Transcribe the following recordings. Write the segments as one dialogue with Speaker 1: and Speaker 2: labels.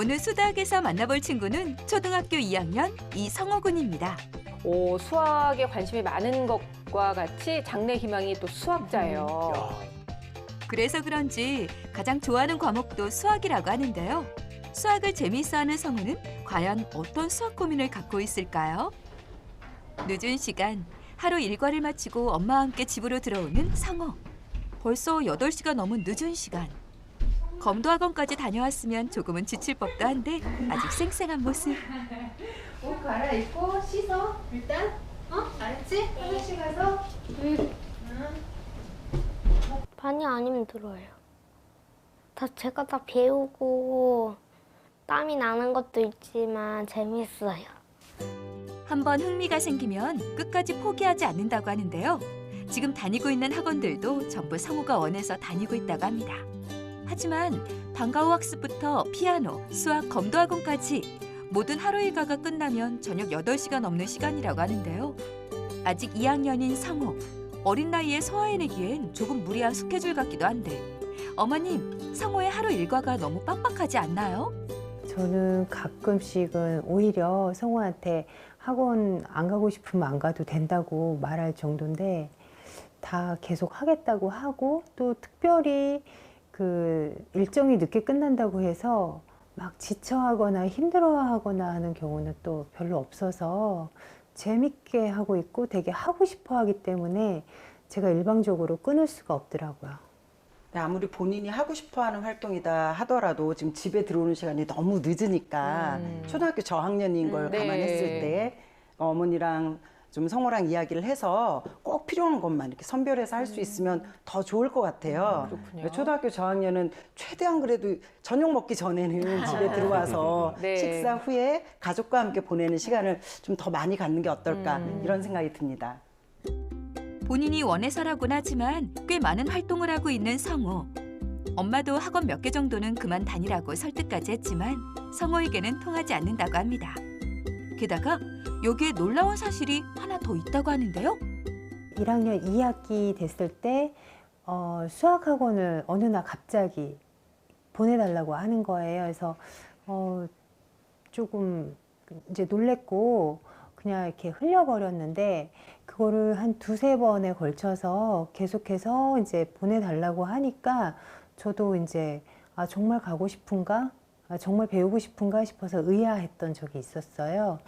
Speaker 1: 오늘 수다학에서 만나볼 친구는 초등학교 2학년 이성호 군입니다.
Speaker 2: 수학에 관심이 많은 것과 같이 장래 희망이 또 수학자예요.
Speaker 1: 그래서 그런지 가장 좋아하는 과목도 수학이라고 하는데요. 수학을 재미있어하는 성우는 과연 어떤 수학 고민을 갖고 있을까요? 늦은 시간, 하루 일과를 마치고 엄마와 함께 집으로 들어오는 성우. 벌써 8시가 넘은 늦은 시간. 검도학원까지 다녀왔으면 조금은 지칠 법도 한데 아직 쌩쌩한 모습.
Speaker 3: 옷 갈아입고 씻어 일단. 알았지? 화장실 가서.
Speaker 4: 많이 안 힘들어요. 제가 다 배우고 땀이 나는 것도 있지만 재밌어요.
Speaker 1: 한번 흥미가 생기면 끝까지 포기하지 않는다고 하는데요. 지금 다니고 있는 학원들도 전부 성우가 원해서 다니고 있다고 합니다. 하지만 방과 후 학습부터 피아노, 수학, 검도학원까지 모든 하루 일과가 끝나면 저녁 8시가 넘는 시간이라고 하는데요. 아직 2학년인 성우, 어린 나이에 소화해내기엔 조금 무리한 스케줄 같기도 한데 어머님, 성우의 하루 일과가 너무 빡빡하지 않나요?
Speaker 5: 저는 가끔씩은 오히려 성우한테 학원 안 가고 싶으면 안 가도 된다고 말할 정도인데 다 계속 하겠다고 하고 또 특별히 그 일정이 늦게 끝난다고 해서 막 지쳐하거나 힘들어하거나 하는 경우는 또 별로 없어서 재밌게 하고 있고 되게 하고 싶어 하기 때문에 제가 일방적으로 끊을 수가 없더라고요.
Speaker 6: 아무리 본인이 하고 싶어하는 활동이다 하더라도 지금 집에 들어오는 시간이 너무 늦으니까 초등학교 저학년인 걸
Speaker 2: 네.
Speaker 6: 감안했을 때 어머니랑 좀 성우랑 이야기를 해서 꼭 필요한 것만 이렇게 선별해서 할 수 있으면 더 좋을 것 같아요.
Speaker 2: 그렇군요.
Speaker 6: 초등학교 저학년은 최대한 그래도 저녁 먹기 전에는 집에 들어와서
Speaker 2: 네.
Speaker 6: 식사 후에 가족과 함께 보내는 시간을 좀 더 많이 갖는 게 어떨까 이런 생각이 듭니다.
Speaker 1: 본인이 원해서라곤 하지만 꽤 많은 활동을 하고 있는 성우. 엄마도 학원 몇 개 정도는 그만 다니라고 설득까지 했지만 성우에게는 통하지 않는다고 합니다. 게다가 여기에 놀라운 사실이 하나 더 있다고 하는데요.
Speaker 5: 1학년 2학기 됐을 때 수학학원을 어느 날 갑자기 보내달라고 하는 거예요. 그래서 조금 이제 놀랬고 그냥 이렇게 흘려버렸는데 그거를 한 2-3번에 걸쳐서 계속해서 이제 보내달라고 하니까 저도 이제 정말 가고 싶은가? 정말 배우고 싶은가 싶어서 의아했던 적이 있었어요.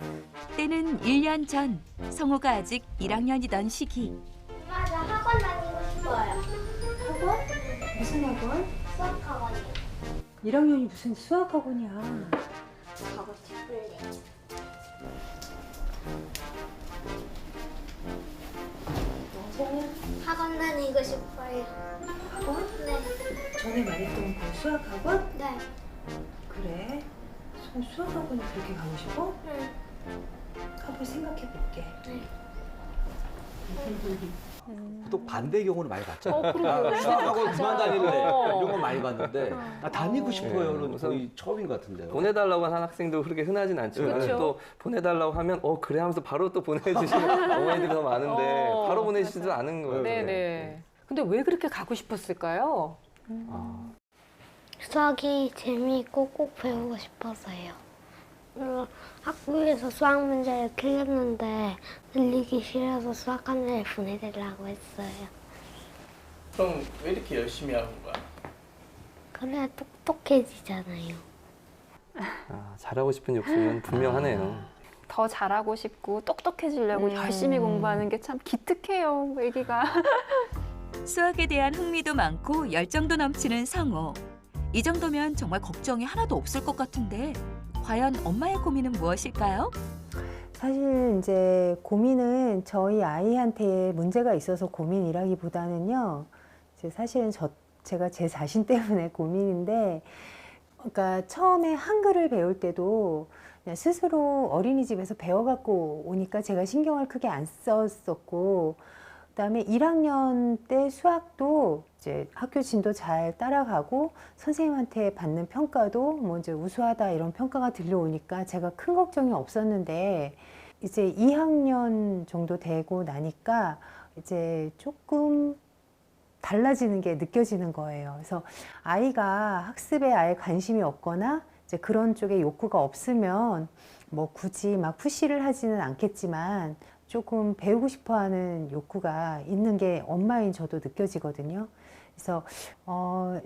Speaker 1: 때는 1년 전 성우가 아직 1학년이던 시기.
Speaker 4: 엄마, 나 학원 다니고 싶어요.
Speaker 5: 학원? 무슨 학원?
Speaker 4: 수학 학원이요.
Speaker 5: 1학년이 무슨 수학학원이야.
Speaker 4: 가고 싶을래. 학원 다니고 싶어요. 학원? 네.
Speaker 5: 전에 말했던 그 수학학원?
Speaker 4: 네.
Speaker 5: 그래? 수학학원이 그렇게 가고 싶어?
Speaker 4: 응.
Speaker 5: 한번 생각해 볼게.
Speaker 4: 네.
Speaker 7: 또 반대 경우를 많이 봤죠.
Speaker 2: 그러게요.
Speaker 7: 수학학원
Speaker 2: 가자.
Speaker 7: 그만 다닐래 이런 거 많이 봤는데 다니고 싶어요. 는
Speaker 8: 우선
Speaker 7: 거의 처음인 것 같은데요.
Speaker 8: 보내달라고 하는 학생도 그렇게 흔하진 않지만
Speaker 2: 그렇죠.
Speaker 8: 또 보내달라고 하면 그래 하면서 바로 또 보내주시는 어머니들이 더 많은데 바로 보내주지도 않은 거예요.
Speaker 2: 네네. 근데 왜 그렇게 가고 싶었을까요?
Speaker 4: 수학이 재미있고 꼭 배우고 싶어서요. 학교에서 수학 문제를 틀렸는데 들리기 싫어서 수학하늘에 보내달라고 했어요.
Speaker 9: 그럼 왜 이렇게 열심히 하는 거야?
Speaker 4: 그래야 똑똑해지잖아요.
Speaker 8: 잘하고 싶은 욕심은 분명하네요.
Speaker 10: 더 잘하고 싶고 똑똑해지려고 열심히 공부하는 게 참 기특해요, 애기가.
Speaker 1: 수학에 대한 흥미도 많고 열정도 넘치는 성우. 이 정도면 정말 걱정이 하나도 없을 것 같은데 과연 엄마의 고민은 무엇일까요?
Speaker 5: 사실 이제 고민은 저희 아이한테 문제가 있어서 고민이라기보다는요. 이제 사실은 제가 제 자신 때문에 고민인데, 그러니까 처음에 한글을 배울 때도 그냥 스스로 어린이집에서 배워갖고 오니까 제가 신경을 크게 안 썼었고, 그다음에 1학년 때 수학도 이제 학교 진도 잘 따라가고 선생님한테 받는 평가도 뭐 이제 우수하다 이런 평가가 들려오니까 제가 큰 걱정이 없었는데 이제 2학년 정도 되고 나니까 이제 조금 달라지는 게 느껴지는 거예요. 그래서 아이가 학습에 아예 관심이 없거나 이제 그런 쪽에 욕구가 없으면 뭐 굳이 막 푸시를 하지는 않겠지만 조금 배우고 싶어 하는 욕구가 있는 게 엄마인 저도 느껴지거든요. 그래서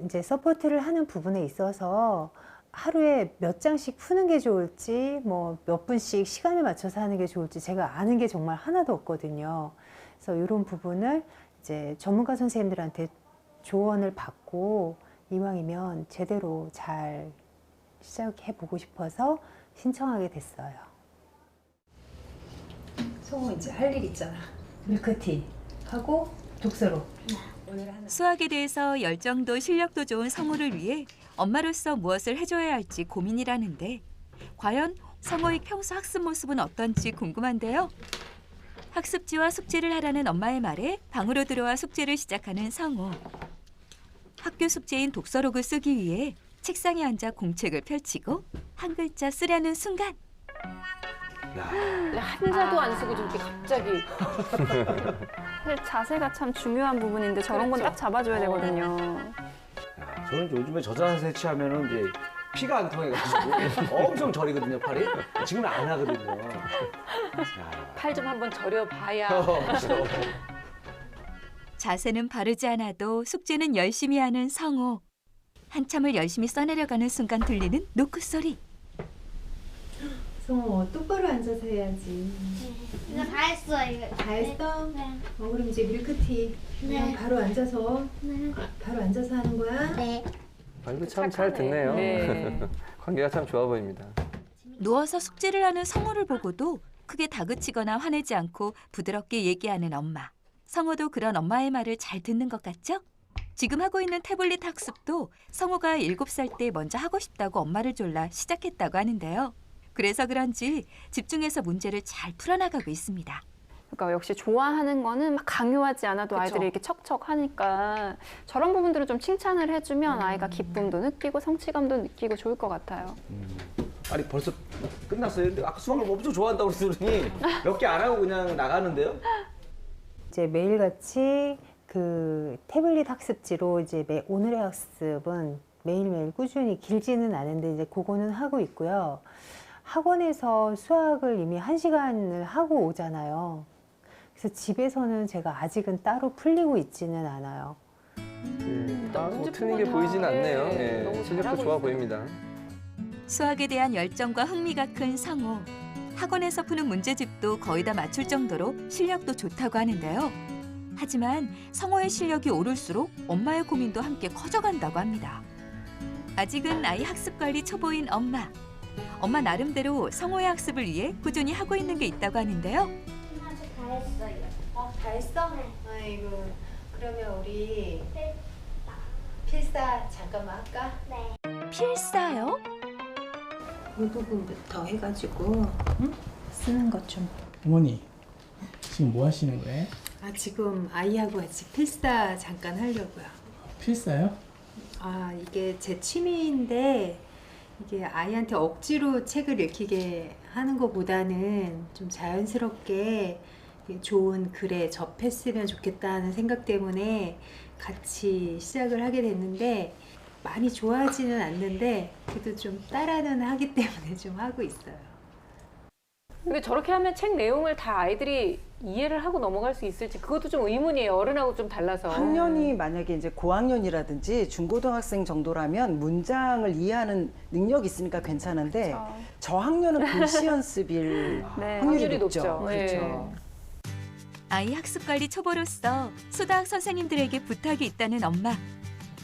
Speaker 5: 이제 서포트를 하는 부분에 있어서 하루에 몇 장씩 푸는 게 좋을지 뭐 몇 분씩 시간을 맞춰서 하는 게 좋을지 제가 아는 게 정말 하나도 없거든요. 그래서 이런 부분을 이제 전문가 선생님들한테 조언을 받고 이왕이면 제대로 잘 시작해 보고 싶어서 신청하게 됐어요.
Speaker 3: 성우 이제 할 일 있잖아. 밀크티 하고 독서로.
Speaker 1: 수학에 대해서 열정도 실력도 좋은 성우를 위해 엄마로서 무엇을 해줘야 할지 고민이라는데 과연 성우의 평소 학습 모습은 어떤지 궁금한데요. 학습지와 숙제를 하라는 엄마의 말에 방으로 들어와 숙제를 시작하는 성우. 학교 숙제인 독서록을 쓰기 위해 책상에 앉아 공책을 펼치고 한 글자 쓰려는 순간
Speaker 2: 한자도 안 쓰고 저렇게 갑자기.
Speaker 10: 사실 자세가 참 중요한 부분인데 저런 건 딱 잡아줘야 되거든요.
Speaker 7: 야, 저는 요즘에 저자세 세치하면은 이제 피가 안 통해가지고 엄청 저리거든요, 팔이. 지금은 안 하거든요.
Speaker 2: 팔 좀 한번 저려봐야.
Speaker 1: 자세는 바르지 않아도 숙제는 열심히 하는 성우. 한참을 열심히 써내려가는 순간 들리는 노크 소리.
Speaker 3: 성우 똑바로 앉아서 해야지.
Speaker 4: 이거 다 했어, 이거.
Speaker 3: 다 했어?
Speaker 4: 네.
Speaker 3: 그럼 이제 밀크티 그냥
Speaker 4: 네.
Speaker 3: 바로 앉아서 바로 앉아서 하는 거야?
Speaker 4: 네.
Speaker 8: 말도 참 잘 듣네요.
Speaker 2: 네.
Speaker 8: 관계가 참 좋아 보입니다.
Speaker 1: 누워서 숙제를 하는 성우를 보고도 크게 다그치거나 화내지 않고 부드럽게 얘기하는 엄마. 성우도 그런 엄마의 말을 잘 듣는 것 같죠? 지금 하고 있는 태블릿 학습도 성우가 7살 때 먼저 하고 싶다고 엄마를 졸라 시작했다고 하는데요. 그래서 그런지 집중해서 문제를 잘 풀어나가고 있습니다.
Speaker 10: 그러니까 역시 좋아하는 거는 막 강요하지 않아도
Speaker 2: 그쵸.
Speaker 10: 아이들이 이렇게 척척 하니까 저런 부분들을 좀 칭찬을 해주면 아이가 기쁨도 느끼고 성취감도 느끼고 좋을 것 같아요.
Speaker 7: 아니 벌써 끝났어요. 근데 아까 수학을 엄청 좋아한다고 그러더니 몇 개 안 하고 그냥 나가는데요?
Speaker 5: 이제 매일같이 그 태블릿 학습지로 이제 오늘의 학습은 매일매일 꾸준히 길지는 않은데 이제 그거는 하고 있고요. 학원에서 수학을 이미 1시간을 하고 오잖아요. 그래서 집에서는 제가 아직은 따로 풀리고 있지는 않아요.
Speaker 8: 뭐 틀린 게 보이진 않네요.
Speaker 2: 네,
Speaker 8: 예,
Speaker 2: 너무
Speaker 8: 실력도
Speaker 2: 잘하고
Speaker 8: 좋아
Speaker 2: 있어요.
Speaker 8: 보입니다.
Speaker 1: 수학에 대한 열정과 흥미가 큰 성우. 학원에서 푸는 문제집도 거의 다 맞출 정도로 실력도 좋다고 하는데요. 하지만 성우의 실력이 오를수록 엄마의 고민도 함께 커져간다고 합니다. 아직은 아이 학습 관리 초보인 엄마. 엄마 나름대로 성우의 학습을 위해 꾸준히 하고 있는 게 있다고 하는데요.
Speaker 4: 아직 다 했어요.
Speaker 3: 다 했어?
Speaker 4: 네.
Speaker 3: 아이고 그러면 우리 필사 잠깐만 할까?
Speaker 4: 네.
Speaker 1: 필사요?
Speaker 3: 이 부분부터 해가지고 쓰는 것 좀.
Speaker 9: 어머니 지금 뭐 하시는 거예요?
Speaker 3: 지금 아이하고 같이 필사 잠깐 하려고요.
Speaker 9: 필사요?
Speaker 3: 이게 제 취미인데 이게 아이한테 억지로 책을 읽히게 하는 것보다는 좀 자연스럽게 좋은 글에 접했으면 좋겠다는 생각 때문에 같이 시작을 하게 됐는데 많이 좋아하지는 않는데 그래도 좀 따라는 하기 때문에 좀 하고 있어요.
Speaker 2: 근데 저렇게 하면 책 내용을 다 아이들이 이해를 하고 넘어갈 수 있을지 그것도 좀 의문이에요. 어른하고 좀 달라서.
Speaker 6: 학년이 만약에 이제 고학년이라든지 중고등학생 정도라면 문장을 이해하는 능력이 있으니까 괜찮은데
Speaker 10: 그렇죠.
Speaker 6: 저학년은 글씨 연습일
Speaker 10: 네.
Speaker 6: 확률이
Speaker 2: 확률이
Speaker 6: 높죠.
Speaker 2: 높죠.
Speaker 6: 그렇죠.
Speaker 2: 네.
Speaker 1: 아이 학습 관리 초보로서 수다학 선생님들에게 부탁이 있다는 엄마.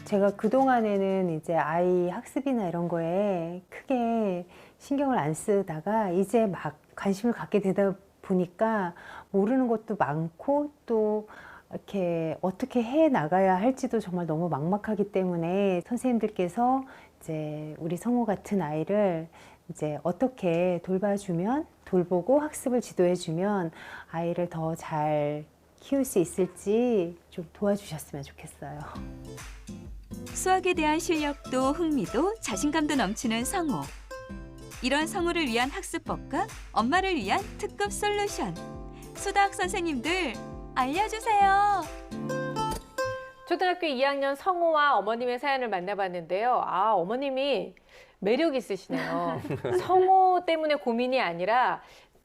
Speaker 5: 제가 그동안에는 이제 아이 학습이나 이런 거에 크게 신경을 안 쓰다가 이제 막 관심을 갖게 되다 보니까 모르는 것도 많고 또 이렇게 어떻게 해 나가야 할지도 정말 너무 막막하기 때문에 선생님들께서 이제 우리 성우 같은 아이를 이제 어떻게 돌봐주면 돌보고 학습을 지도해주면 아이를 더 잘 키울 수 있을지 좀 도와주셨으면 좋겠어요.
Speaker 1: 수학에 대한 실력도 흥미도 자신감도 넘치는 성우. 이런 성우를 위한 학습법과 엄마를 위한 특급 솔루션. 수다학 선생님들 알려주세요.
Speaker 2: 초등학교 2학년 성우와 어머님의 사연을 만나봤는데요. 어머님이 매력 있으시네요. 성호 때문에 고민이 아니라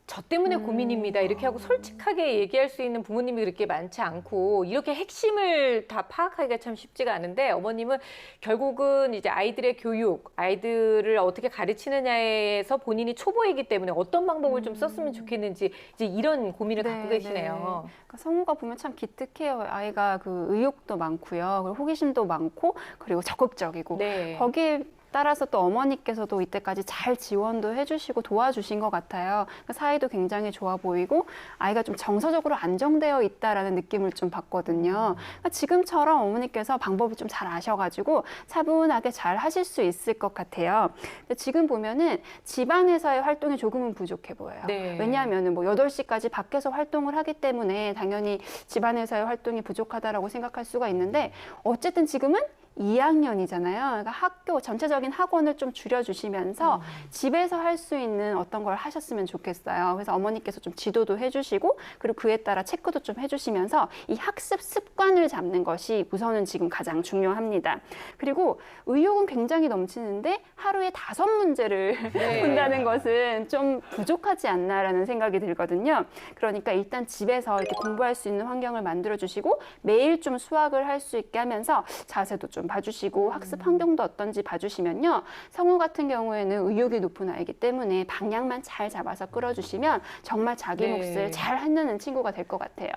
Speaker 2: 저 때문에 고민입니다. 이렇게 하고 솔직하게 얘기할 수 있는 부모님이 그렇게 많지 않고 이렇게 핵심을 다 파악하기가 참 쉽지가 않은데 어머님은 결국은 이제 아이들의 교육, 아이들을 어떻게 가르치느냐에서 본인이 초보이기 때문에 어떤 방법을 좀 썼으면 좋겠는지 이제 이런 고민을 갖고 계시네요.
Speaker 10: 그러니까 성우가 보면 참 기특해요. 아이가 그 의욕도 많고요. 그리고 호기심도 많고 그리고 적극적이고
Speaker 2: 네.
Speaker 10: 거기에 따라서 또 어머니께서도 이때까지 잘 지원도 해주시고 도와주신 것 같아요. 그러니까 사이도 굉장히 좋아 보이고 아이가 좀 정서적으로 안정되어 있다라는 느낌을 좀 받거든요. 그러니까 지금처럼 어머니께서 방법을 좀 잘 아셔가지고 차분하게 잘 하실 수 있을 것 같아요. 근데 지금 보면은 집안에서의 활동이 조금은 부족해 보여요.
Speaker 2: 네.
Speaker 10: 왜냐하면은 뭐 8시까지 밖에서 활동을 하기 때문에 당연히 집안에서의 활동이 부족하다라고 생각할 수가 있는데 어쨌든 지금은 2학년이잖아요. 그러니까 학교 전체적인 학원을 좀 줄여주시면서 집에서 할 수 있는 어떤 걸 하셨으면 좋겠어요. 그래서 어머니께서 좀 지도도 해주시고 그리고 그에 따라 체크도 좀 해주시면서 이 학습 습관을 잡는 것이 우선은 지금 가장 중요합니다. 그리고 의욕은 굉장히 넘치는데 하루에 5문제를
Speaker 2: 네.
Speaker 10: 푼다는 것은 좀 부족하지 않나라는 생각이 들거든요. 그러니까 일단 집에서 이렇게 공부할 수 있는 환경을 만들어주시고 매일 좀 수학을 할 수 있게 하면서 자세도 좀 봐주시고 학습 환경도 어떤지 봐주시면요. 성우 같은 경우에는 의욕이 높은 아이기 때문에 방향만 잘 잡아서 끌어주시면 정말 자기
Speaker 2: 네.
Speaker 10: 몫을 잘 해내는 친구가 될 것 같아요.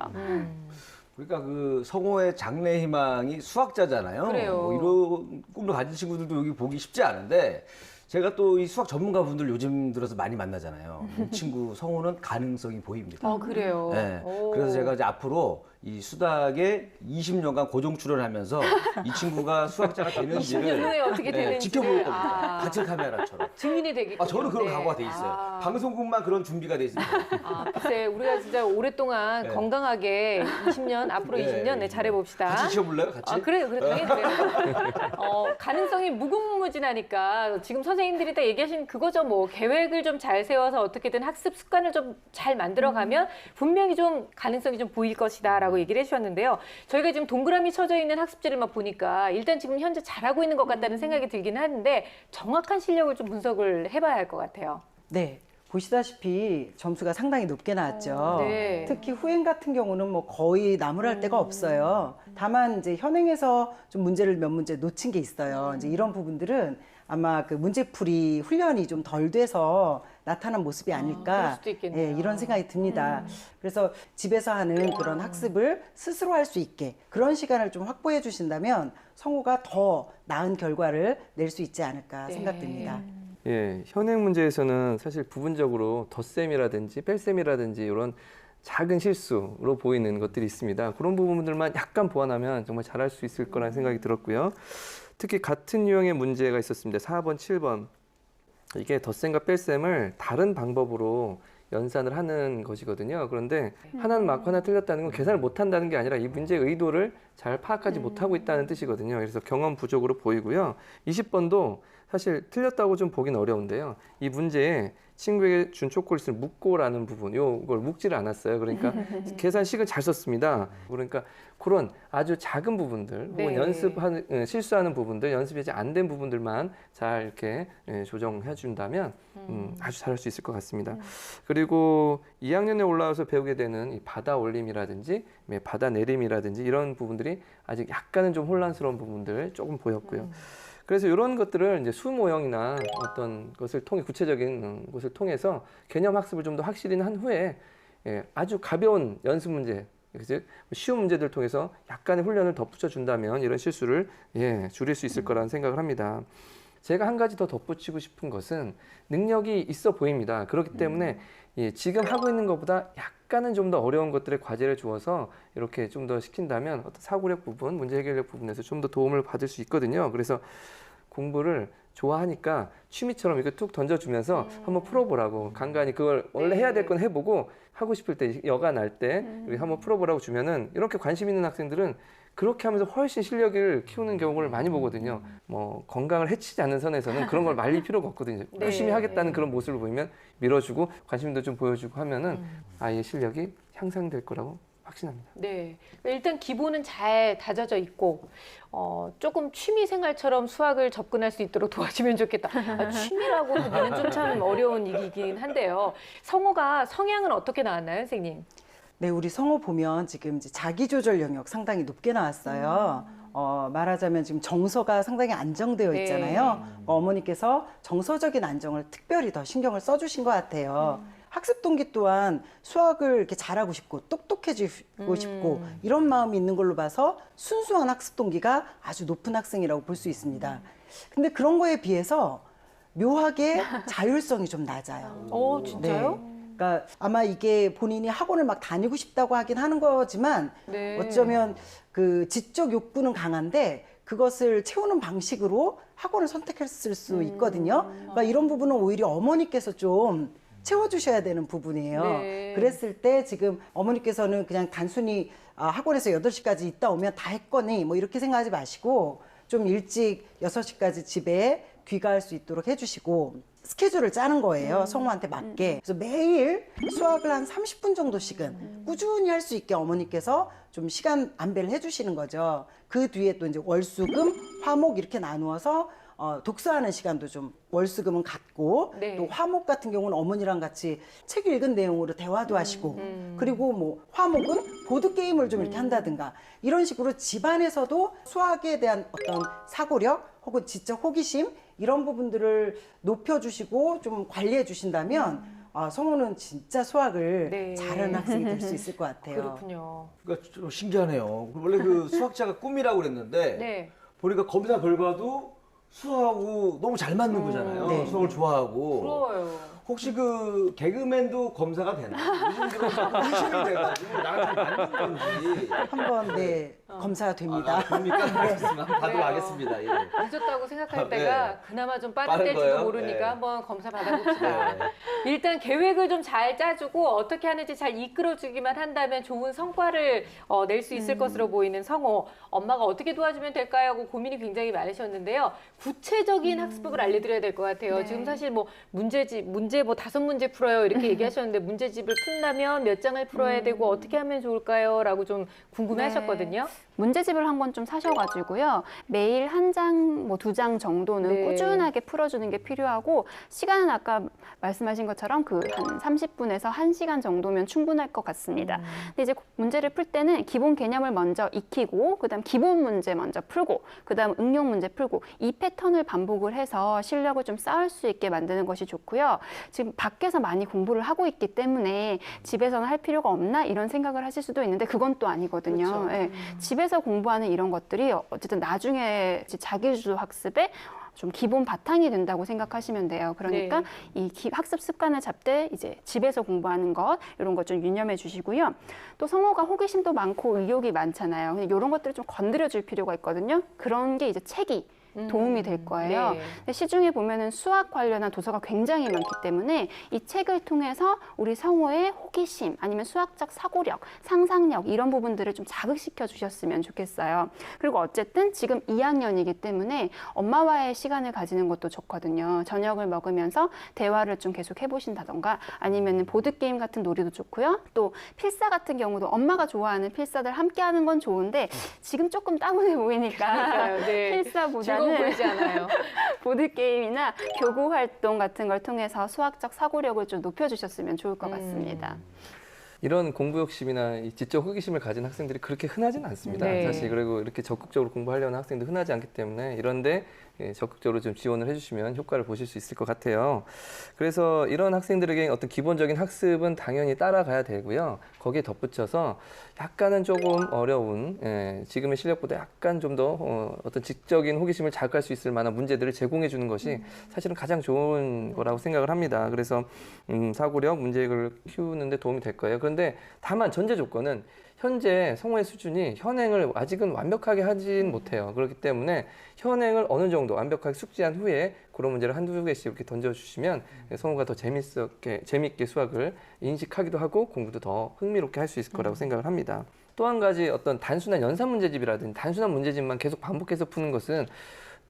Speaker 7: 그러니까 그 성호의 장래 희망이 수학자잖아요.
Speaker 2: 그래요.
Speaker 7: 뭐 이런 꿈을 가진 친구들도 여기 보기 쉽지 않은데 제가 또 이 수학 전문가분들 요즘 들어서 많이 만나잖아요. 이 친구 성호는 가능성이 보입니다.
Speaker 2: 그래요.
Speaker 7: 네.
Speaker 2: 오.
Speaker 7: 그래서 제가 이제 앞으로 이 수닥에 20년간 고정 출연하면서 이 친구가 수학자가
Speaker 2: 20년 후에
Speaker 7: 되는지를
Speaker 2: 어떻게 되는지
Speaker 7: 지켜볼 겁니다. 같이 카메라처럼.
Speaker 2: 증인이 되기
Speaker 7: 저는 그런 각오가 돼 있어요. 방송국만 그런 준비가 돼 있습니다.
Speaker 2: 글쎄 우리가 진짜 오랫동안
Speaker 7: 네.
Speaker 2: 건강하게 20년 앞으로
Speaker 7: 네.
Speaker 2: 20년 네, 잘해봅시다.
Speaker 7: 같이 지켜볼래요? 같이?
Speaker 2: 그래요. 당연히 그래요. 가능성이 무궁무진하니까 지금 선생님들이 다 얘기하신 그거죠. 뭐 계획을 좀 잘 세워서 어떻게든 학습 습관을 좀 잘 만들어가면 분명히 좀 가능성이 좀 보일 것이다라고 얘기를 해주셨는데요. 저희가 지금 동그라미 쳐져 있는 학습지를 막 보니까 일단 지금 현재 잘하고 있는 것 같다는 생각이 들긴 하는데 정확한 실력을 좀 분석을 해봐야 할 것 같아요.
Speaker 6: 네. 보시다시피 점수가 상당히 높게 나왔죠.
Speaker 2: 네.
Speaker 6: 특히 후행 같은 경우는 뭐 거의 나무랄 데가 없어요. 다만 이제 현행에서 좀 문제를 몇 문제 놓친 게 있어요. 이제 이런 부분들은 아마 그 문제풀이 훈련이 좀 덜 돼서 나타난 모습이
Speaker 2: 그럴
Speaker 6: 아닐까
Speaker 2: 수도 있겠네요.
Speaker 6: 이런 생각이 듭니다. 그래서 집에서 하는 그런 학습을 스스로 할 수 있게 그런 시간을 좀 확보해 주신다면 성우가 더 나은 결과를 낼 수 있지 않을까
Speaker 2: 네.
Speaker 6: 생각됩니다.
Speaker 8: 예, 현행 문제에서는 사실 부분적으로 덧셈이라든지 뺄셈이라든지 이런 작은 실수로 보이는 것들이 있습니다. 그런 부분들만 약간 보완하면 정말 잘할 수 있을 거라는 생각이 들었고요. 특히 같은 유형의 문제가 있었습니다. 4번, 7번. 이게 덧셈과 뺄셈을 다른 방법으로 연산을 하는 것이거든요. 그런데 하나는 맞고 하나 틀렸다는 건 계산을 못한다는 게 아니라 이 문제의 의도를 잘 파악하지 못하고 있다는 뜻이거든요. 그래서 경험 부족으로 보이고요. 20번도 사실 틀렸다고 좀 보기는 어려운데요. 이 문제에 친구에게 준 초콜릿을 묶고라는 부분, 이걸 묶지를 않았어요. 그러니까 계산식을 잘 썼습니다. 그러니까 그런 아주 작은 부분들, 혹은
Speaker 2: 네.
Speaker 8: 실수하는 부분들, 연습이 안 된 부분들만 잘 이렇게 조정해 준다면 아주 잘할 수 있을 것 같습니다. 그리고 2학년에 올라와서 배우게 되는 이 바다 올림이라든지 바다 내림이라든지 이런 부분들이 아직 약간은 좀 혼란스러운 부분들 조금 보였고요. 그래서 이런 것들을 이제 수모형이나 어떤 것을 통해 구체적인 것을 통해서 개념 학습을 좀 더 확실히 한 후에 아주 가벼운 연습 문제, 즉 쉬운 문제들 통해서 약간의 훈련을 덧붙여 준다면 이런 실수를 줄일 수 있을 거라는 생각을 합니다. 제가 한 가지 더 덧붙이고 싶은 것은 능력이 있어 보입니다. 그렇기 때문에 지금 하고 있는 것보다 약간은 좀 더 어려운 것들의 과제를 주어서 이렇게 좀 더 시킨다면 어떤 사고력 부분, 문제 해결력 부분에서 좀 더 도움을 받을 수 있거든요. 그래서 공부를 좋아하니까 취미처럼 이렇게 툭 던져주면서 한번 풀어보라고 간간히 그걸 원래 해야 될 건 해보고 하고 싶을 때 여가 날 때 한번 풀어보라고 주면은 이렇게 관심 있는 학생들은 그렇게 하면서 훨씬 실력을 키우는 경우를 많이 보거든요. 뭐 건강을 해치지 않는 선에서는 그런 걸 말릴 필요가 없거든요.
Speaker 2: 네.
Speaker 8: 열심히 하겠다는 그런 모습을 보이면 밀어주고 관심도 좀 보여주고 하면은 아이의 실력이 향상될 거라고 확신합니다.
Speaker 2: 네. 일단 기본은 잘 다져져 있고 조금 취미 생활처럼 수학을 접근할 수 있도록 도와주면 좋겠다. 취미라고 하기는 좀 참 어려운 얘기긴 한데요. 성호가 성향은 어떻게 나왔나요, 선생님?
Speaker 6: 네, 우리 성호 보면 지금 이제 자기조절 영역 상당히 높게 나왔어요. 말하자면 지금 정서가 상당히 안정되어 있잖아요. 어머니께서 정서적인 안정을 특별히 더 신경을 써주신 것 같아요. 학습 동기 또한 수학을 이렇게 잘하고 싶고 똑똑해지고 싶고 이런 마음이 있는 걸로 봐서 순수한 학습 동기가 아주 높은 학생이라고 볼 수 있습니다. 근데 그런 거에 비해서 묘하게 자율성이 좀 낮아요.
Speaker 2: 진짜요?
Speaker 6: 네. 그러니까 아마 이게 본인이 학원을 막 다니고 싶다고 하긴 하는 거지만
Speaker 2: 네.
Speaker 6: 어쩌면 그 지적 욕구는 강한데 그것을 채우는 방식으로 학원을 선택했을 수 있거든요. 그러니까 이런 부분은 오히려 어머니께서 좀 채워주셔야 되는 부분이에요.
Speaker 2: 네.
Speaker 6: 그랬을 때 지금 어머니께서는 그냥 단순히 학원에서 8시까지 있다 오면 다 했거니 뭐 이렇게 생각하지 마시고 좀 일찍 6시까지 집에 귀가할 수 있도록 해주시고 스케줄을 짜는 거예요. 성우한테 맞게. 그래서 매일 수학을 한 30분 정도씩은 꾸준히 할 수 있게 어머니께서 좀 시간 안배를 해주시는 거죠. 그 뒤에 또 이제 월수금, 화목 이렇게 나누어서 독서하는 시간도 좀 월수금은 갖고
Speaker 2: 네.
Speaker 6: 또 화목 같은 경우는 어머니랑 같이 책 읽은 내용으로 대화도 하시고 그리고 뭐 화목은 보드게임을 좀 이렇게 한다든가 이런 식으로 집안에서도 수학에 대한 어떤 사고력 혹은 지적 호기심 이런 부분들을 높여주시고 좀 관리해 주신다면 성우는 진짜 수학을
Speaker 2: 네.
Speaker 6: 잘하는 학생이 될 수 있을 것 같아요.
Speaker 2: 그렇군요.
Speaker 7: 그러니까 좀 신기하네요. 원래 그 수학자가 꿈이라고 그랬는데
Speaker 2: 네.
Speaker 7: 보니까 검사 결과도 수학하고 너무 잘 맞는 거잖아요.
Speaker 6: 네.
Speaker 7: 수학을 좋아하고.
Speaker 2: 부러워요.
Speaker 7: 혹시 그 개그맨도 검사가 되나? 요즘 들어 의심이 돼가지고 나랑 잘 맞는 건지.
Speaker 6: 한번 검사가 됩니다.
Speaker 7: 됩니까? 알겠습니다. 한번 받으러
Speaker 2: 그래요.
Speaker 7: 가겠습니다. 예.
Speaker 2: 늦었다고 생각할
Speaker 7: 네.
Speaker 2: 때가 그나마 좀 빠른
Speaker 7: 빠른
Speaker 2: 때일지도
Speaker 7: 거예요?
Speaker 2: 모르니까
Speaker 7: 네.
Speaker 2: 한번 검사 받아봅시다.
Speaker 7: 네.
Speaker 2: 일단 계획을 좀 잘 짜주고 어떻게 하는지 잘 이끌어주기만 한다면 좋은 성과를 낼 수 있을 것으로 보이는 성호. 엄마가 어떻게 도와주면 될까요? 하고 고민이 굉장히 많으셨는데요. 구체적인 학습법을 알려드려야 될 것 같아요.
Speaker 3: 네.
Speaker 2: 지금 사실 뭐 문제 뭐 5문제 풀어요 이렇게 얘기하셨는데 문제집을 푼다면 몇 장을 풀어야 되고 어떻게 하면 좋을까요? 라고 좀 궁금해하셨거든요.
Speaker 10: 문제집을 한 권 좀 사셔가지고요. 매일 한 장, 뭐 2장 정도는
Speaker 2: 네.
Speaker 10: 꾸준하게 풀어주는 게 필요하고 시간은 아까 말씀하신 것처럼 그 한 30분에서 1시간 정도면 충분할 것 같습니다. 근데 이제 문제를 풀 때는 기본 개념을 먼저 익히고 그다음 기본 문제 먼저 풀고 그다음 응용 문제 풀고 이 패턴을 반복을 해서 실력을 좀 쌓을 수 있게 만드는 것이 좋고요. 지금 밖에서 많이 공부를 하고 있기 때문에 집에서는 할 필요가 없나 이런 생각을 하실 수도 있는데 그건 또 아니거든요.
Speaker 2: 그렇죠.
Speaker 10: 예, 집에서 공부하는 이런 것들이 어쨌든 나중에 자기주도 학습에 좀 기본 바탕이 된다고 생각하시면 돼요. 그러니까 이 학습 습관을 잡되 이제 집에서 공부하는 것 이런 것 좀 유념해 주시고요. 또 성호가 호기심도 많고 의욕이 많잖아요. 근데 이런 것들을 좀 건드려 줄 필요가 있거든요. 그런 게 이제 책이 도움이 될 거예요.
Speaker 2: 네.
Speaker 10: 근데 시중에 보면은 수학 관련한 도서가 굉장히 많기 때문에 이 책을 통해서 우리 성호의 호기심 아니면 수학적 사고력, 상상력 이런 부분들을 좀 자극시켜 주셨으면 좋겠어요. 그리고 어쨌든 지금 2학년이기 때문에 엄마와의 시간을 가지는 것도 좋거든요. 저녁을 먹으면서 대화를 좀 계속 해보신다던가 아니면 보드게임 같은 놀이도 좋고요. 또 필사 같은 경우도 엄마가 좋아하는 필사들 함께 하는 건 좋은데 지금 조금 따분해 보이니까
Speaker 2: 맞아요. 네.
Speaker 10: 필사보다는
Speaker 2: 즐거워 보이지 않아요.
Speaker 10: 보드게임이나 교구 활동 같은 걸 통해서 수학적 사고력을 좀 높여주셨으면 좋을 것 같습니다.
Speaker 8: 이런 공부 욕심이나 이 지적 호기심을 가진 학생들이 그렇게 흔하진 않습니다.
Speaker 2: 네.
Speaker 8: 사실 그리고 이렇게 적극적으로 공부하려는 학생도 흔하지 않기 때문에 이런데 적극적으로 좀 지원을 해주시면 효과를 보실 수 있을 것 같아요. 그래서 이런 학생들에게 어떤 기본적인 학습은 당연히 따라가야 되고요. 거기에 덧붙여서 약간은 조금 어려운 지금의 실력보다 약간 좀 더 어떤 지적인 호기심을 자극할 수 있을 만한 문제들을 제공해 주는 것이 사실은 가장 좋은 거라고 생각을 합니다. 그래서 사고력, 문제력을 키우는 데 도움이 될 거예요. 그런데 다만 전제 조건은 현재 성호의 수준이 현행을 아직은 완벽하게 하진 못해요. 그렇기 때문에 현행을 어느 정도 완벽하게 숙지한 후에 그런 문제를 한두 개씩 이렇게 던져주시면 성호가 더 재밌게 수학을 인식하기도 하고 공부도 더 흥미롭게 할 수 있을 거라고 생각을 합니다. 또 한 가지 어떤 단순한 연산 문제집이라든지 단순한 문제집만 계속 반복해서 푸는 것은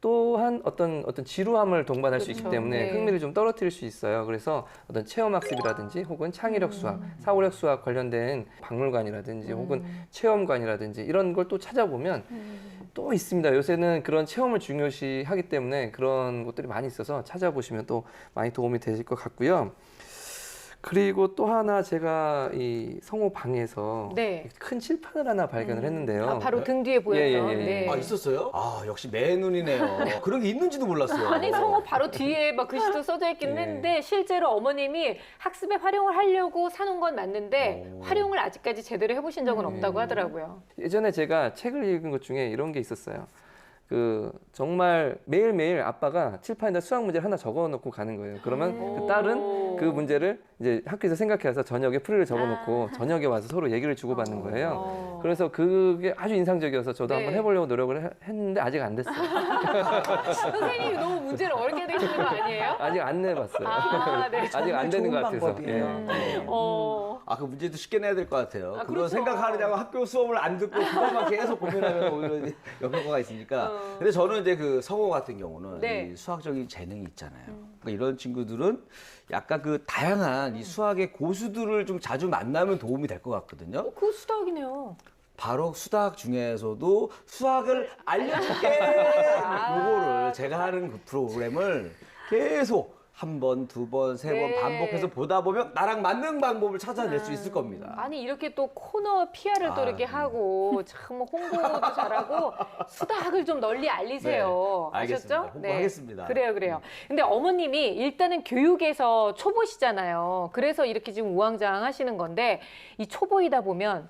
Speaker 8: 또한 어떤 지루함을 동반할 수 있기
Speaker 2: 그렇죠.
Speaker 8: 때문에
Speaker 2: 네.
Speaker 8: 흥미를 좀 떨어뜨릴 수 있어요. 그래서 어떤 체험학습이라든지 혹은 창의력 수학, 사고력 수학 관련된 박물관이라든지 혹은 체험관이라든지 이런 걸 또 찾아보면 또 있습니다. 요새는 그런 체험을 중요시하기 때문에 그런 것들이 많이 있어서 찾아보시면 또 많이 도움이 되실 것 같고요. 그리고 또 하나 제가 이 성호 방에서
Speaker 2: 네.
Speaker 8: 큰 칠판을 하나 발견을 했는데요.
Speaker 2: 바로 등 뒤에 보였던.
Speaker 8: 예.
Speaker 2: 네.
Speaker 7: 아, 있었어요? 아, 역시 맨눈이네요. 그런 게 있는지도 몰랐어요.
Speaker 2: 아니 성호 바로 뒤에 막 글씨도 써져 있긴
Speaker 7: 예.
Speaker 2: 했는데 실제로 어머님이 학습에 활용을 하려고 사놓은 건 맞는데
Speaker 7: 오.
Speaker 2: 활용을 아직까지 제대로 해보신 적은 없다고 하더라고요.
Speaker 8: 예전에 제가 책을 읽은 것 중에 이런 게 있었어요. 정말 매일매일 아빠가 칠판에다 수학 문제를 하나 적어놓고 가는 거예요. 그러면 그 딸은 그 문제를 이제 학교에서 생각해서 저녁에 풀이를 적어놓고 저녁에 와서 서로 얘기를 주고받는 거예요. 그래서 그게 아주 인상적이어서 저도
Speaker 2: 네.
Speaker 8: 한번 해보려고 노력을 했는데 아직 안 됐어요.
Speaker 2: 선생님이 너무 문제를 어렵게 내시는 거 아니에요?
Speaker 8: 아직 안 내봤어요.
Speaker 2: 네.
Speaker 8: 아직 안 되는 것
Speaker 6: 좋은
Speaker 8: 같아서.
Speaker 6: 방법이에요.
Speaker 7: 아, 그 문제도 쉽게 내야 될 것 같아요. 그거
Speaker 2: 그렇죠.
Speaker 7: 생각하느냐고 학교 수업을 안 듣고 그것만 계속 고민하면 오히려 역효과가 있으니까. 근데 저는 이제 그 성호 같은 경우는
Speaker 2: 네.
Speaker 7: 이 수학적인 재능이 있잖아요. 그러니까 이런 친구들은 약간 그 다양한 이 수학의 고수들을 좀 자주 만나면 도움이 될 것 같거든요.
Speaker 2: 그거 수학이네요.
Speaker 7: 바로 수학 중에서도 수학을 알려줄게. 요거를 제가 하는 그 프로그램을 계속 한 번, 두 번, 세 번
Speaker 2: 네.
Speaker 7: 반복해서 보다 보면 나랑 맞는 방법을 찾아낼 수 있을 겁니다.
Speaker 2: 아니 이렇게 또 코너 PR을 또 이렇게 하고 참 홍보도 잘하고 수학을 좀 널리 알리세요.
Speaker 7: 네, 알겠습니다.
Speaker 2: 아셨죠?
Speaker 7: 홍보하겠습니다.
Speaker 2: 그래요. 근데 어머님이 일단은 교육에서 초보시잖아요. 그래서 이렇게 지금 우왕좌왕하시는 건데 이 초보이다 보면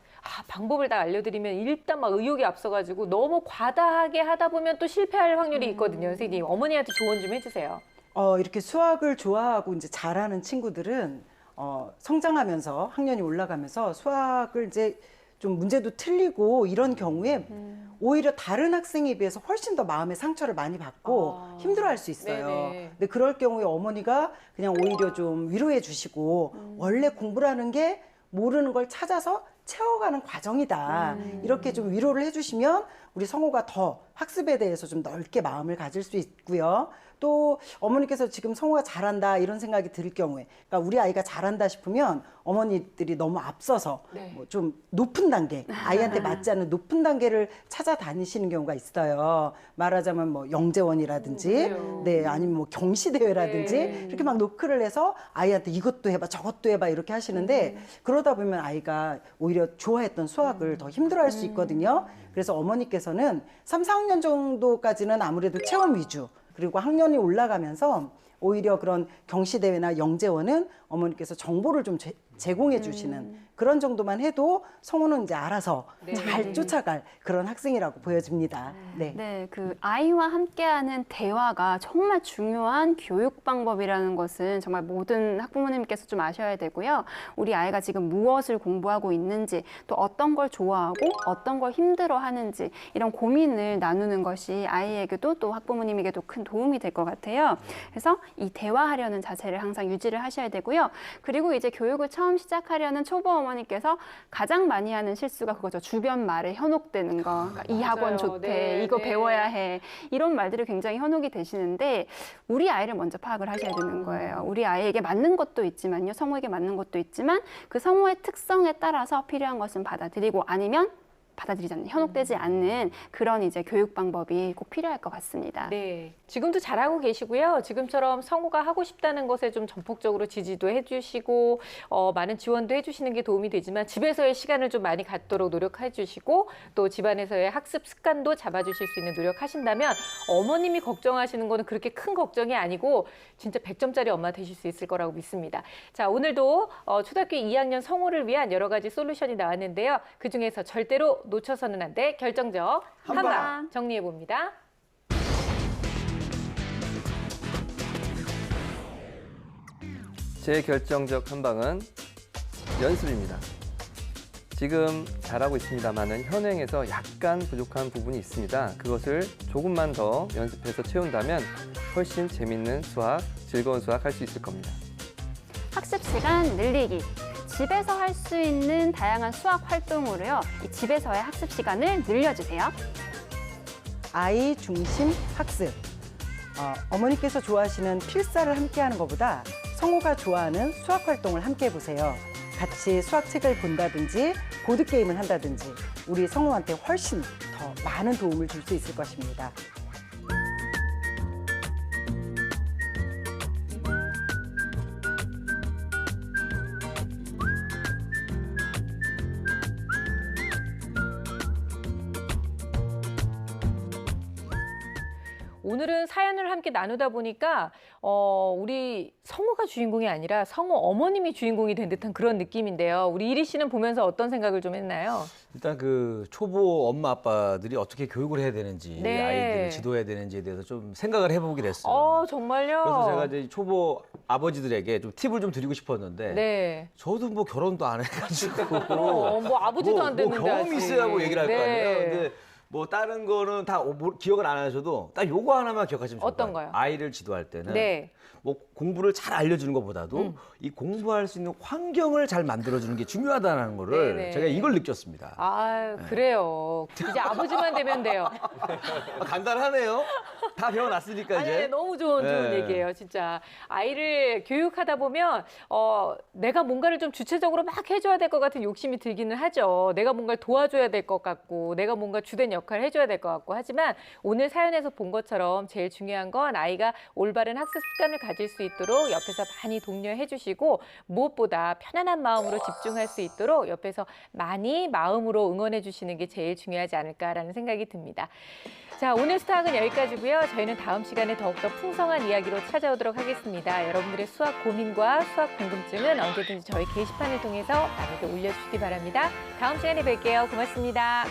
Speaker 2: 방법을 다 알려드리면 일단 막 의욕이 앞서가지고 너무 과다하게 하다 보면 또 실패할 확률이 있거든요. 선생님 어머니한테 조언 좀 해주세요.
Speaker 6: 이렇게 수학을 좋아하고 이제 잘하는 친구들은 성장하면서 학년이 올라가면서 수학을 이제 좀 문제도 틀리고 이런 경우에 오히려 다른 학생에 비해서 훨씬 더 마음의 상처를 많이 받고 힘들어할 수 있어요.
Speaker 2: 네네.
Speaker 6: 근데 그럴 경우에 어머니가 그냥 오히려 좀 위로해 주시고 원래 공부라는 게 모르는 걸 찾아서 채워가는 과정이다. 이렇게 좀 위로를 해주시면 우리 성호가 더 학습에 대해서 좀 넓게 마음을 가질 수 있고요. 또 어머니께서 지금 성호가 잘한다 이런 생각이 들 경우에, 그러니까 우리 아이가 잘한다 싶으면 어머니들이 너무 앞서서
Speaker 2: 네.
Speaker 6: 좀 높은 단계, 아이한테 맞지 않는 높은 단계를 찾아다니시는 경우가 있어요. 말하자면 뭐 영재원이라든지,
Speaker 2: 그래요.
Speaker 6: 네, 아니면 뭐 경시대회라든지
Speaker 2: 네.
Speaker 6: 이렇게 막 노크를 해서 아이한테 이것도 해봐, 저것도 해봐 이렇게 하시는데 그러다 보면 아이가 오히려 좋아했던 수학을 더 힘들어할 수 있거든요. 그래서 어머니께서는 3, 4학년 정도까지는 아무래도 체험 위주, 그리고 학년이 올라가면서 오히려 그런 경시대회나 영재원은 어머니께서 정보를 좀 제공해 주시는 그런 정도만 해도 성호는 이제 알아서
Speaker 2: 네.
Speaker 6: 잘 쫓아갈 그런 학생이라고 보여집니다. 네.
Speaker 10: 네, 그 아이와 함께하는 대화가 정말 중요한 교육 방법이라는 것은 정말 모든 학부모님께서 좀 아셔야 되고요. 우리 아이가 지금 무엇을 공부하고 있는지, 또 어떤 걸 좋아하고 어떤 걸 힘들어하는지 이런 고민을 나누는 것이 아이에게도 또 학부모님에게도 큰 도움이 될 것 같아요. 그래서 이 대화하려는 자세를 항상 유지를 하셔야 되고요. 그리고 이제 교육을 처음 시작하려는 초보 어머니께서 가장 많이 하는 실수가 그거죠. 주변 말에 현혹되는 거. 그러니까 이 학원 좋대,
Speaker 2: 네,
Speaker 10: 이거
Speaker 2: 네.
Speaker 10: 배워야 해. 이런 말들이 굉장히 현혹이 되시는데 우리 아이를 먼저 파악을 하셔야 되는 거예요. 우리 아이에게 맞는 것도 있지만요. 성호에게 맞는 것도 있지만 그 성호의 특성에 따라서 필요한 것은 받아들이고 아니면 받아들이지 않는, 현혹되지 않는 그런 이제 교육 방법이 꼭 필요할 것 같습니다.
Speaker 2: 네, 지금도 잘하고 계시고요. 지금처럼 성호가 하고 싶다는 것에 좀 전폭적으로 지지도 해주시고 많은 지원도 해주시는 게 도움이 되지만 집에서의 시간을 좀 많이 갖도록 노력해 주시고 또 집안에서의 학습 습관도 잡아주실 수 있는 노력하신다면 어머님이 걱정하시는 거는 그렇게 큰 걱정이 아니고 진짜 100점짜리 엄마 되실 수 있을 거라고 믿습니다. 자, 오늘도 초등학교 2학년 성호를 위한 여러 가지 솔루션이 나왔는데요. 그중에서 절대로 놓쳐서는 안 돼 결정적 한방 정리해 봅니다.
Speaker 8: 제 결정적 한방은 연습입니다. 지금 잘하고 있습니다만은 현행에서 약간 부족한 부분이 있습니다. 그것을 조금만 더 연습해서 채운다면 훨씬 재밌는 수학, 즐거운 수학 할 수 있을 겁니다.
Speaker 10: 학습 시간 늘리기. 집에서 할 수 있는 다양한 수학 활동으로요. 이 집에서의 학습 시간을 늘려주세요.
Speaker 6: 아이 중심 학습. 어머니께서 좋아하시는 필사를 함께 하는 것보다 성우가 좋아하는 수학 활동을 함께 해보세요. 같이 수학책을 본다든지 보드게임을 한다든지 우리 성우한테 훨씬 더 많은 도움을 줄 수 있을 것입니다.
Speaker 2: 오늘은 사연을 함께 나누다 보니까 우리 성우가 주인공이 아니라 성우 어머님이 주인공이 된 듯한 그런 느낌인데요. 우리 이리 씨는 보면서 어떤 생각을 좀 했나요?
Speaker 7: 일단 그 초보 엄마 아빠들이 어떻게 교육을 해야 되는지
Speaker 2: 네.
Speaker 7: 아이들을 지도해야 되는지에 대해서 좀 생각을 해보게 됐어요.
Speaker 2: 정말요?
Speaker 7: 그래서 제가 이제 초보 아버지들에게 좀 팁을 좀 드리고 싶었는데
Speaker 2: 네.
Speaker 7: 저도 뭐 결혼도 안 해가지고
Speaker 2: 뭐 아버지도 안 됐는데
Speaker 7: 뭐 경험이
Speaker 2: 아직.
Speaker 7: 있어야 뭐 얘기를 할 거
Speaker 2: 네.
Speaker 7: 아니에요. 근데 뭐 다른 거는 다 기억을 안 하셔도 딱 요거 하나만 기억하시면 좋을 것
Speaker 2: 어떤
Speaker 7: 같아요.
Speaker 2: 거요?
Speaker 7: 아이를 지도할 때는
Speaker 2: 네.
Speaker 7: 뭐 공부를 잘 알려주는 것보다도 이 공부할 수 있는 환경을 잘 만들어주는 게 중요하다는 거를
Speaker 2: 네네.
Speaker 7: 제가 이걸 느꼈습니다.
Speaker 2: 그래요. 이제 아버지만 되면 돼요.
Speaker 7: 간단하네요. 다 배워놨으니까 이제.
Speaker 2: 아니, 너무 좋은
Speaker 7: 네.
Speaker 2: 얘기예요, 진짜. 아이를 교육하다 보면 내가 뭔가를 좀 주체적으로 막 해줘야 될 것 같은 욕심이 들기는 하죠. 내가 뭔가를 도와줘야 될 것 같고, 내가 뭔가 주된 역할을 해줘야 될 것 같고 하지만 오늘 사연에서 본 것처럼 제일 중요한 건 아이가 올바른 학습 습관을 가질 수 있도록 옆에서 많이 독려해 주시고 무엇보다 편안한 마음으로 집중할 수 있도록 옆에서 많이 마음으로 응원해 주시는 게 제일 중요하지 않을까라는 생각이 듭니다. 자, 오늘 수학은 여기까지고요. 저희는 다음 시간에 더욱더 풍성한 이야기로 찾아오도록 하겠습니다. 여러분들의 수학 고민과 수학 궁금증은 언제든지 저희 게시판을 통해서 남에게 올려주시기 바랍니다. 다음 시간에 뵐게요. 고맙습니다.